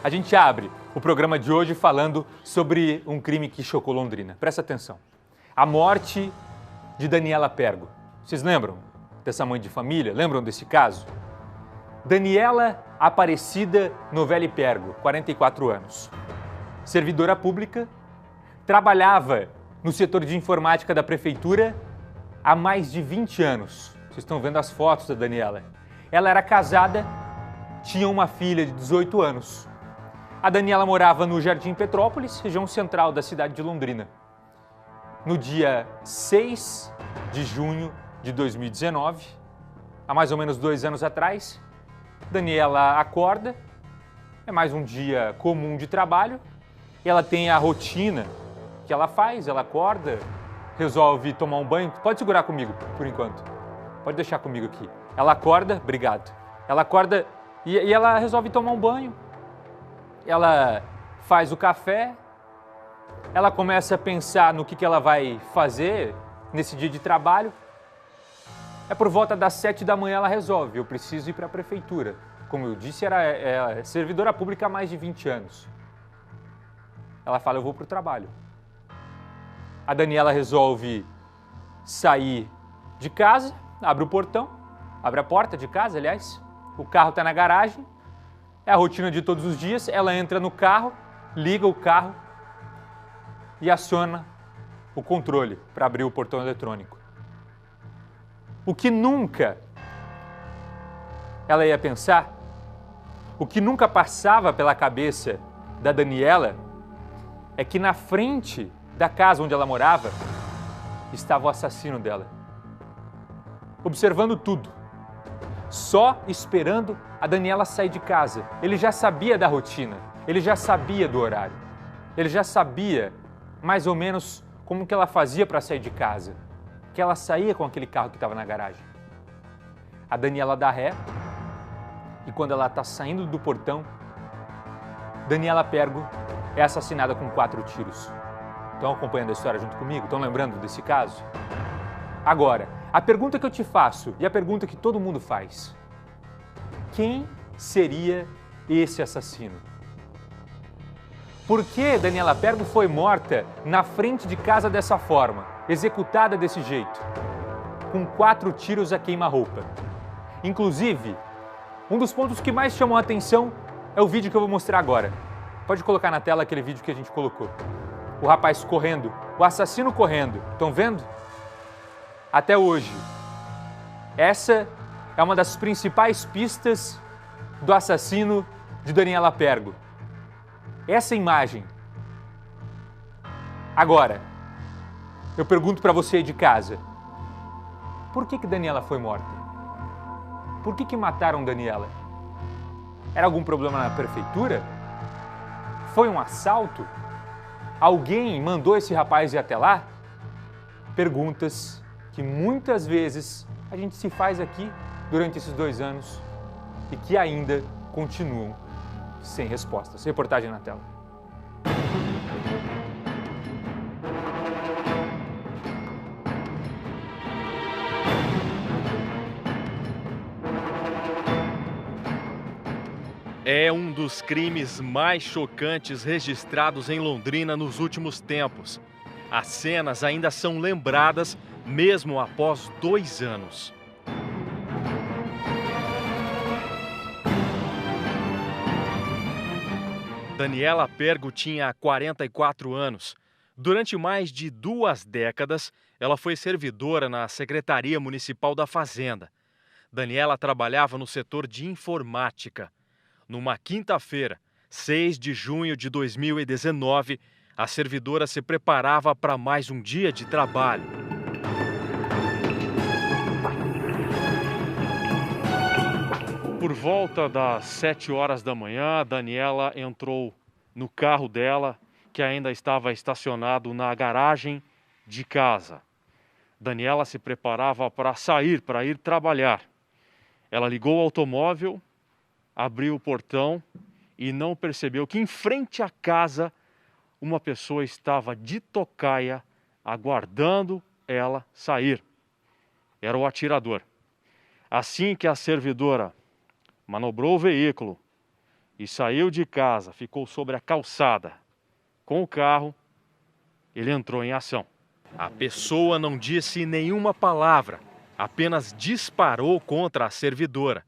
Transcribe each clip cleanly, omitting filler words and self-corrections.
A gente abre o programa de hoje falando sobre um crime que chocou Londrina. Presta atenção. A morte de Daniela Pergo. Vocês lembram dessa mãe de família? Lembram desse caso? Daniela Aparecida Novelli Pergo, 44 anos. Servidora pública, trabalhava no setor de informática da prefeitura há mais de 20 anos. Vocês estão vendo as fotos da Daniela. Ela era casada, tinha uma filha de 18 anos. A Daniela morava no Jardim Petrópolis, região central da cidade de Londrina. No dia 6 de junho de 2019, há mais ou menos 2 anos atrás, Daniela acorda, é mais um dia comum de trabalho, e ela tem a rotina que ela faz, ela acorda, resolve tomar um banho. Pode segurar comigo, por enquanto. Pode deixar comigo aqui. Ela acorda, obrigado. Ela acorda e ela resolve tomar um banho. Ela faz o café, ela começa a pensar no que ela vai fazer nesse dia de trabalho. É por volta das 7 da manhã ela resolve, eu preciso ir para a prefeitura. Como eu disse, era servidora pública há mais de 20 anos. Ela fala, eu vou para o trabalho. A Daniela resolve sair de casa, abre o portão, abre a porta de casa, aliás. O carro está na garagem, é a rotina de todos os dias. Ela entra no carro, liga o carro e aciona o controle para abrir o portão eletrônico. O que nunca ela ia pensar, o que nunca passava pela cabeça da Daniela, é que na frente da casa onde ela morava estava o assassino dela, observando tudo, só esperando a Daniela sair de casa. Ele já sabia da rotina, ele já sabia do horário, ele já sabia mais ou menos como que ela fazia para sair de casa, que ela saía com aquele carro que estava na garagem. A Daniela dá ré e quando ela está saindo do portão, Daniela Pergo é assassinada com 4 tiros. Estão acompanhando a história junto comigo? Estão lembrando desse caso? Agora, a pergunta que eu te faço e a pergunta que todo mundo faz: quem seria esse assassino? Por que Daniela Pergo foi morta na frente de casa dessa forma, executada desse jeito, com 4 tiros a queima-roupa? Inclusive, um dos pontos que mais chamam a atenção é o vídeo que eu vou mostrar agora. Pode colocar na tela aquele vídeo que a gente colocou. O rapaz correndo, o assassino correndo. Estão vendo? Até hoje, essa é uma das principais pistas do assassino de Daniela Pergo. Essa imagem. Agora, eu pergunto para você aí de casa, por que Daniela foi morta? Por que mataram Daniela? Era algum problema na prefeitura? Foi um assalto? Alguém mandou esse rapaz ir até lá? Perguntas que muitas vezes a gente se faz aqui durante esses 2 anos e que ainda continuam sem respostas. Reportagem na tela. É um dos crimes mais chocantes registrados em Londrina nos últimos tempos. As cenas ainda são lembradas mesmo após 2 anos. Daniela Pergo tinha 44 anos. Durante mais de 2 décadas, ela foi servidora na Secretaria Municipal da Fazenda. Daniela trabalhava no setor de informática. Numa quinta-feira, 6 de junho de 2019, a servidora se preparava para mais um dia de trabalho. Por volta das 7 horas da manhã, Daniela entrou no carro dela, que ainda estava estacionado na garagem de casa. Daniela se preparava para sair, para ir trabalhar. Ela ligou o automóvel, abriu o portão e não percebeu que em frente à casa uma pessoa estava de tocaia aguardando ela sair. Era o atirador. Assim que a servidora manobrou o veículo e saiu de casa, ficou sobre a calçada com o carro, ele entrou em ação. A pessoa não disse nenhuma palavra, apenas disparou contra a servidora.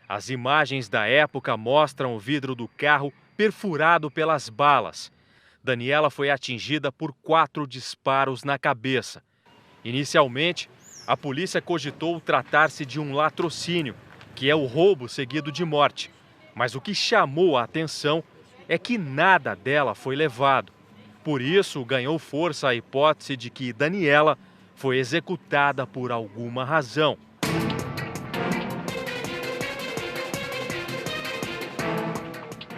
As imagens da época mostram o vidro do carro perfurado pelas balas. Daniela foi atingida por 4 disparos na cabeça. Inicialmente, a polícia cogitou tratar-se de um latrocínio, que é o roubo seguido de morte. Mas o que chamou a atenção é que nada dela foi levado. Por isso, ganhou força a hipótese de que Daniela foi executada por alguma razão.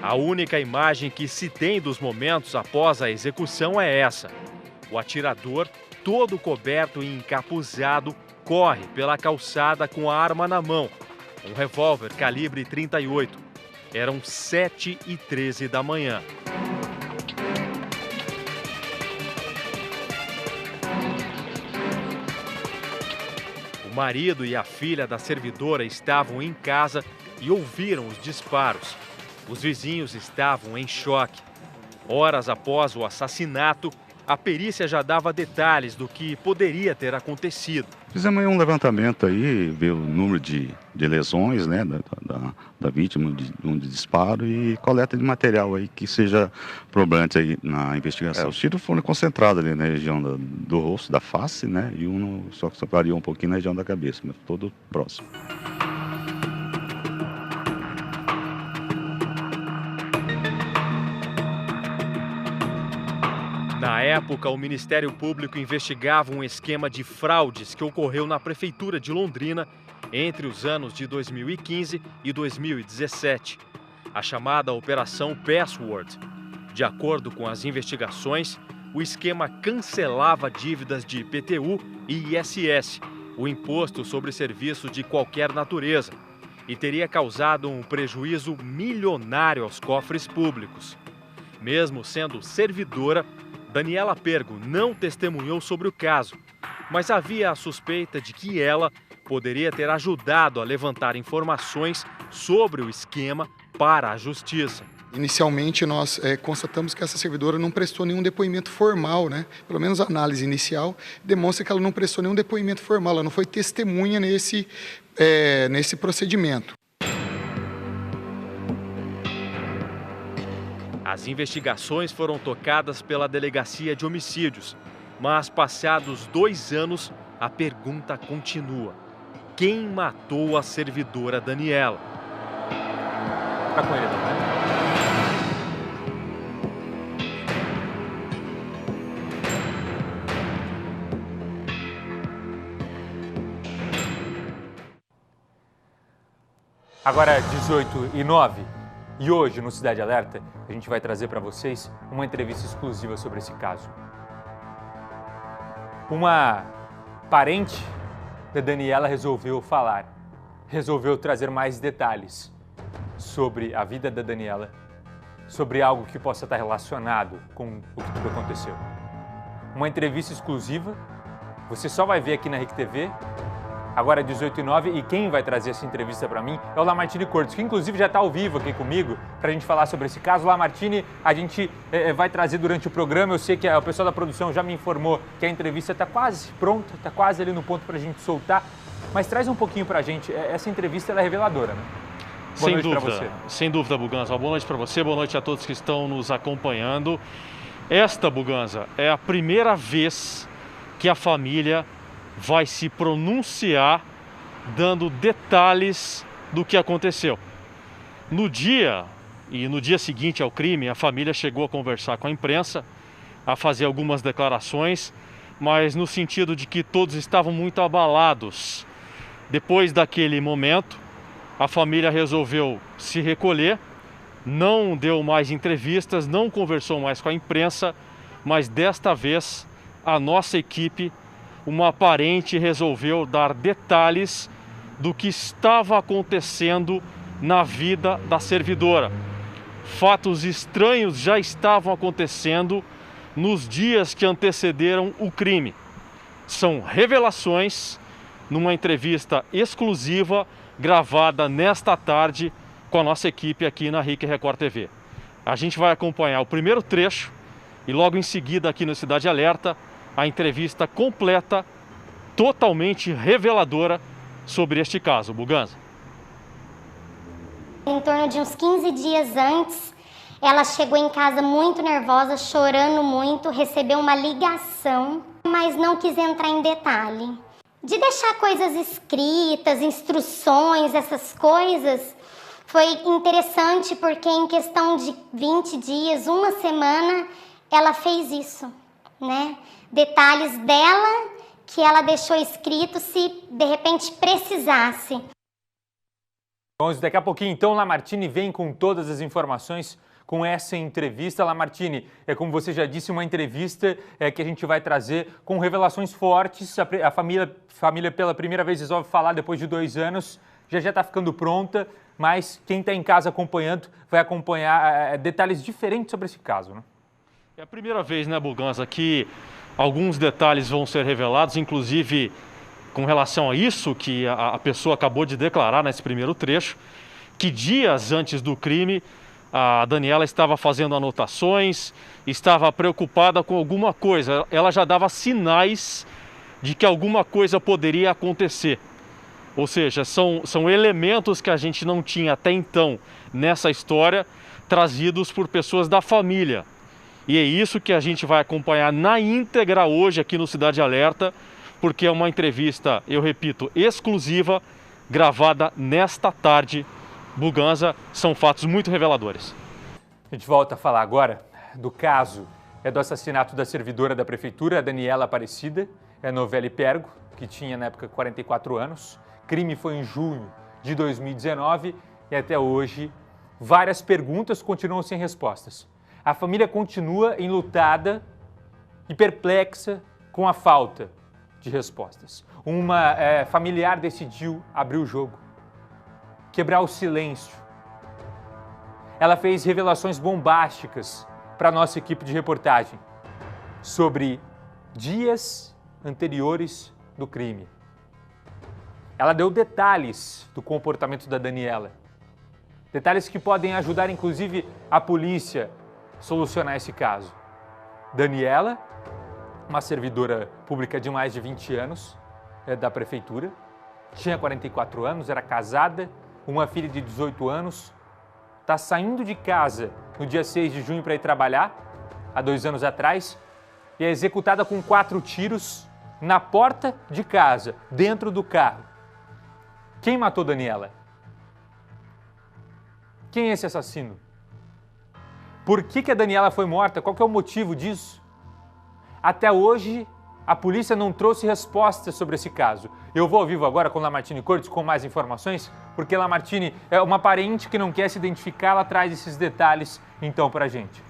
A única imagem que se tem dos momentos após a execução é essa. O atirador, todo coberto e encapuzado, corre pela calçada com a arma na mão, um revólver calibre 38. Eram 7h13 da manhã. O marido e a filha da servidora estavam em casa e ouviram os disparos. Os vizinhos estavam em choque. Horas após o assassinato, a perícia já dava detalhes do que poderia ter acontecido. Fizemos aí um levantamento aí, ver o número de lesões, né, da vítima, de disparo e coleta de material aí que seja probante aí na investigação. Os tiros foram concentrados ali na região do rosto, da face, né, e só que variou um pouquinho na região da cabeça, mas todo próximo. Na época, o Ministério Público investigava um esquema de fraudes que ocorreu na Prefeitura de Londrina entre os anos de 2015 e 2017. A chamada Operação Password. De acordo com as investigações, o esquema cancelava dívidas de IPTU e ISS, o Imposto sobre Serviços de qualquer natureza, e teria causado um prejuízo milionário aos cofres públicos. Mesmo sendo servidora, Daniela Pergo não testemunhou sobre o caso, mas havia a suspeita de que ela poderia ter ajudado a levantar informações sobre o esquema para a justiça. Inicialmente, nós constatamos que essa servidora não prestou nenhum depoimento formal, né? Pelo menos a análise inicial demonstra que ela não prestou nenhum depoimento formal, ela não foi testemunha nesse procedimento. As investigações foram tocadas pela Delegacia de Homicídios, mas passados 2 anos, a pergunta continua. Quem matou a servidora Daniela? Tá com ele, né? Agora 18h09. E hoje, no Cidade Alerta, a gente vai trazer para vocês uma entrevista exclusiva sobre esse caso. Uma parente da Daniela resolveu falar, resolveu trazer mais detalhes sobre a vida da Daniela, sobre algo que possa estar relacionado com o que tudo aconteceu. Uma entrevista exclusiva, você só vai ver aqui na RIC TV. Agora 18h09, e quem vai trazer essa entrevista para mim é o Lamartine Cortes, que inclusive já está ao vivo aqui comigo para a gente falar sobre esse caso. Lamartine, a gente vai trazer durante o programa. Eu sei que o pessoal da produção já me informou que a entrevista está quase pronta, está quase ali no ponto para a gente soltar. Mas traz um pouquinho para a gente, essa entrevista ela é reveladora, né? Boa noite para você. Sem dúvida, Buganza. Boa noite para você, boa noite a todos que estão nos acompanhando. Esta, Buganza, é a primeira vez que a família vai se pronunciar dando detalhes do que aconteceu. No dia seguinte ao crime, a família chegou a conversar com a imprensa, a fazer algumas declarações, mas no sentido de que todos estavam muito abalados. Depois daquele momento, a família resolveu se recolher, não deu mais entrevistas, não conversou mais com a imprensa, mas desta vez a nossa equipe, uma parente, resolveu dar detalhes do que estava acontecendo na vida da servidora. Fatos estranhos já estavam acontecendo nos dias que antecederam o crime. São revelações numa entrevista exclusiva gravada nesta tarde com a nossa equipe aqui na RIC Record TV. A gente vai acompanhar o primeiro trecho e logo em seguida aqui no Cidade Alerta a entrevista completa, totalmente reveladora sobre este caso. Buganza. Em torno de uns 15 dias antes, ela chegou em casa muito nervosa, chorando muito, recebeu uma ligação, mas não quis entrar em detalhe. De deixar coisas escritas, instruções, essas coisas, foi interessante porque em questão de 20 dias, uma semana, ela fez isso, né? Detalhes dela que ela deixou escrito se de repente precisasse. Vamos daqui a pouquinho, então, Lamartine vem com todas as informações com essa entrevista. Lamartine, como você já disse, uma entrevista que a gente vai trazer com revelações fortes. A família pela primeira vez resolve falar depois de 2 anos, já está ficando pronta, mas quem está em casa acompanhando vai acompanhar detalhes diferentes sobre esse caso, né? É a primeira vez, né, Buganza, que alguns detalhes vão ser revelados, inclusive com relação a isso que a pessoa acabou de declarar nesse primeiro trecho, que dias antes do crime a Daniela estava fazendo anotações, estava preocupada com alguma coisa, ela já dava sinais de que alguma coisa poderia acontecer. Ou seja, são elementos que a gente não tinha até então nessa história, trazidos por pessoas da família. E é isso que a gente vai acompanhar na íntegra hoje aqui no Cidade Alerta, porque é uma entrevista, eu repito, exclusiva, gravada nesta tarde. Buganza, são fatos muito reveladores. A gente volta a falar agora do caso do assassinato da servidora da prefeitura, a Daniela Aparecida, Novelli Pergo, que tinha na época 44 anos. O crime foi em junho de 2019 e até hoje várias perguntas continuam sem respostas. A família continua enlutada e perplexa com a falta de respostas. Uma familiar decidiu abrir o jogo, quebrar o silêncio. Ela fez revelações bombásticas para a nossa equipe de reportagem sobre dias anteriores do crime. Ela deu detalhes do comportamento da Daniela, detalhes que podem ajudar inclusive a polícia a solucionar esse caso. Daniela, uma servidora pública de mais de 20 anos da prefeitura, tinha 44 anos, era casada, uma filha de 18 anos, está saindo de casa no dia 6 de junho para ir trabalhar, há 2 anos atrás, e é executada com 4 tiros na porta de casa, dentro do carro. Quem matou Daniela? Quem é esse assassino? Por que a Daniela foi morta? Qual que é o motivo disso? Até hoje, a polícia não trouxe respostas sobre esse caso. Eu vou ao vivo agora com Lamartine Cortes com mais informações, porque Lamartine é uma parente que não quer se identificar, ela traz esses detalhes então pra gente.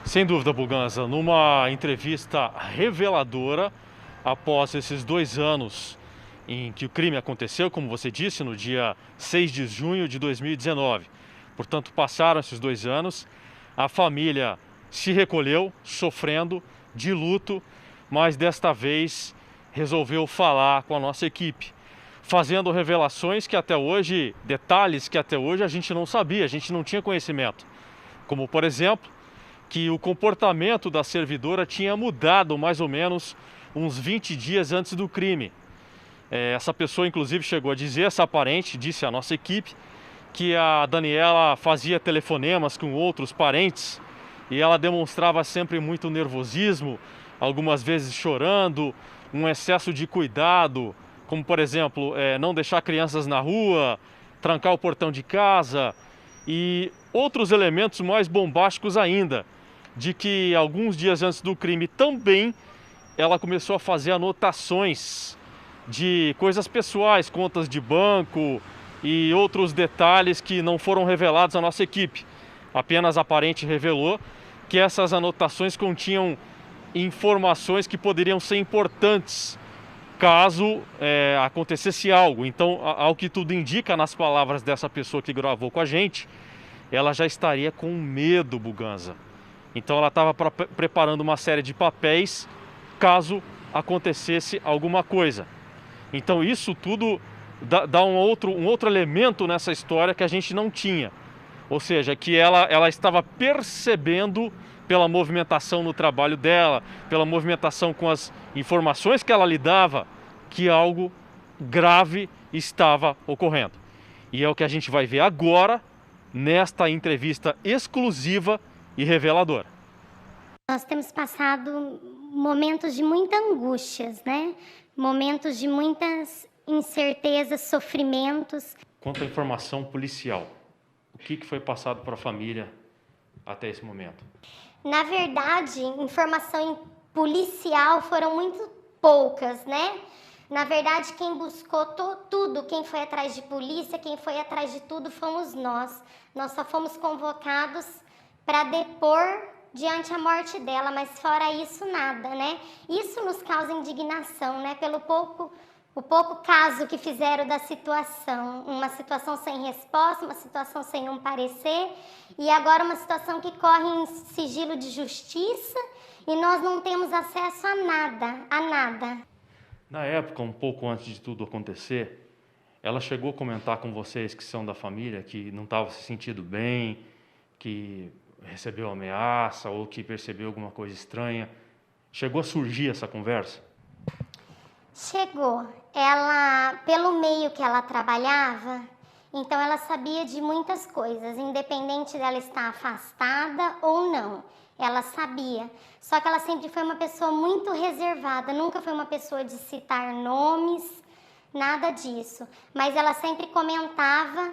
Sem dúvida, Buganza, numa entrevista reveladora, após esses 2 anos em que o crime aconteceu, como você disse, no dia 6 de junho de 2019. Portanto, passaram esses 2 anos, a família se recolheu, sofrendo, de luto, mas desta vez resolveu falar com a nossa equipe, fazendo revelações que até hoje, detalhes que até hoje a gente não sabia, a gente não tinha conhecimento. Como, por exemplo, que o comportamento da servidora tinha mudado mais ou menos uns 20 dias antes do crime. Essa pessoa, inclusive, chegou a dizer, essa parente, disse à nossa equipe, que a Daniela fazia telefonemas com outros parentes e ela demonstrava sempre muito nervosismo, algumas vezes chorando, um excesso de cuidado, como, por exemplo, não deixar crianças na rua, trancar o portão de casa e outros elementos mais bombásticos ainda, de que alguns dias antes do crime também ela começou a fazer anotações de coisas pessoais, contas de banco e outros detalhes que não foram revelados à nossa equipe. Apenas a parente revelou que essas anotações continham informações que poderiam ser importantes caso acontecesse algo. Então, ao que tudo indica, nas palavras dessa pessoa que gravou com a gente, ela já estaria com medo, Buganza. Então ela estava preparando uma série de papéis caso acontecesse alguma coisa. Então isso tudo dá um outro elemento nessa história que a gente não tinha. Ou seja, que ela estava percebendo pela movimentação no trabalho dela, pela movimentação com as informações que ela lhe dava, que algo grave estava ocorrendo. E é o que a gente vai ver agora, nesta entrevista exclusiva e reveladora. Nós temos passado momentos de muitas angústias, né? Momentos de muitas incertezas, sofrimentos. Quanto à informação policial, o que foi passado para a família até esse momento? Na verdade, informação policial foram muito poucas, né? Na verdade, quem buscou tudo, quem foi atrás de polícia, quem foi atrás de tudo, fomos nós. Nós só fomos convocados para depor diante a morte dela, mas fora isso, nada, né? Isso nos causa indignação, né? Pelo o pouco caso que fizeram da situação. Uma situação sem resposta, uma situação sem um parecer, e agora uma situação que corre em sigilo de justiça e nós não temos acesso a nada. Na época, um pouco antes de tudo acontecer, ela chegou a comentar com vocês que são da família, que não estava se sentindo bem, que recebeu ameaça ou que percebeu alguma coisa estranha. Chegou a surgir essa conversa? Chegou. Ela, pelo meio que ela trabalhava, então ela sabia de muitas coisas, independente dela estar afastada ou não. Ela sabia. Só que ela sempre foi uma pessoa muito reservada, nunca foi uma pessoa de citar nomes, nada disso. Mas ela sempre comentava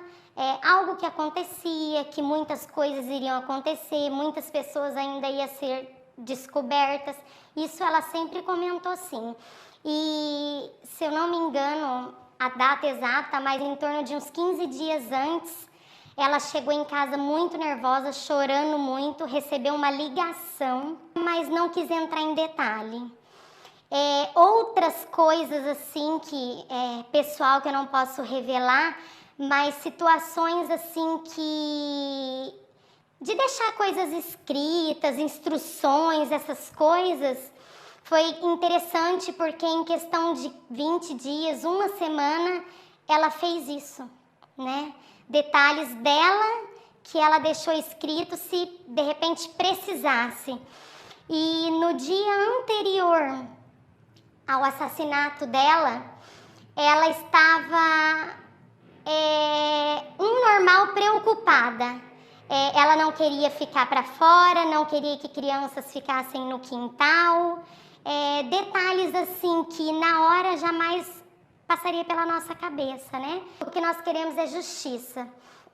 algo que acontecia, que muitas coisas iriam acontecer, muitas pessoas ainda iam ser descobertas. Isso ela sempre comentou sim. E, se eu não me engano, a data exata, mas em torno de uns 15 dias antes, ela chegou em casa muito nervosa, chorando muito, recebeu uma ligação, mas não quis entrar em detalhe. Outras coisas assim que pessoal que eu não posso revelar, mas situações assim que de deixar coisas escritas, instruções, essas coisas, foi interessante porque em questão de 20 dias, uma semana, ela fez isso, né? Detalhes dela que ela deixou escrito se de repente precisasse. E no dia anterior ao assassinato dela, ela estava normal preocupada. Ela não queria ficar para fora, não queria que crianças ficassem no quintal. Detalhes assim que na hora jamais passaria pela nossa cabeça, né? O que nós queremos é justiça,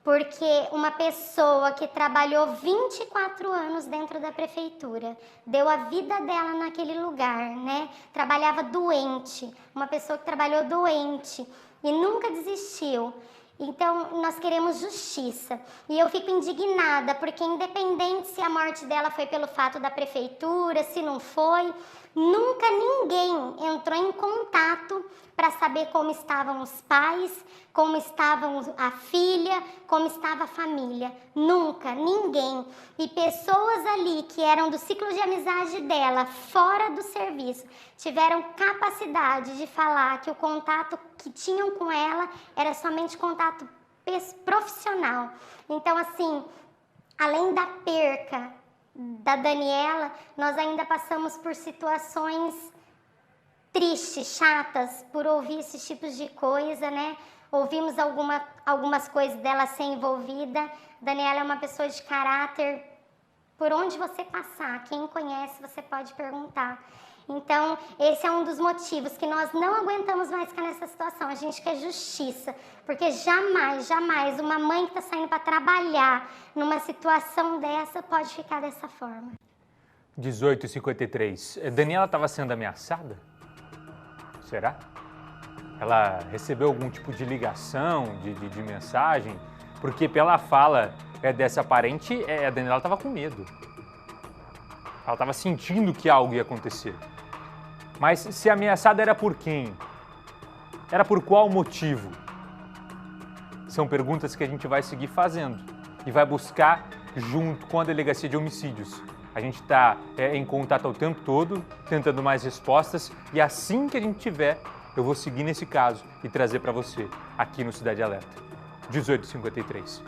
porque uma pessoa que trabalhou 24 anos dentro da prefeitura, deu a vida dela naquele lugar, né? Trabalhava doente, uma pessoa que trabalhou doente e nunca desistiu. Então, nós queremos justiça. E eu fico indignada, porque independente se a morte dela foi pelo fato da prefeitura, se não foi, nunca ninguém entrou em contato para saber como estavam os pais, como estavam a filha, como estava a família. Nunca, ninguém. E pessoas ali que eram do ciclo de amizade dela, fora do serviço, tiveram capacidade de falar que o contato que tinham com ela era somente contato profissional. Então, assim, além da perca da Daniela, nós ainda passamos por situações tristes, chatas, por ouvir esses tipos de coisa, né? Ouvimos algumas coisas dela ser envolvida. Daniela é uma pessoa de caráter, por onde você passar, quem conhece, você pode perguntar. Então, esse é um dos motivos que nós não aguentamos mais ficar nessa situação. A gente quer justiça, porque jamais, jamais uma mãe que está saindo para trabalhar numa situação dessa pode ficar dessa forma. 18h53. Daniela estava sendo ameaçada? Será? Ela recebeu algum tipo de ligação, de mensagem? Porque pela fala dessa parente, a Daniela estava com medo. Ela estava sentindo que algo ia acontecer. Mas se ameaçada era por quem? Era por qual motivo? São perguntas que a gente vai seguir fazendo e vai buscar junto com a Delegacia de Homicídios. A gente está em contato o tempo todo, tentando mais respostas, e assim que a gente tiver, eu vou seguir nesse caso e trazer para você aqui no Cidade Alerta. 18h53.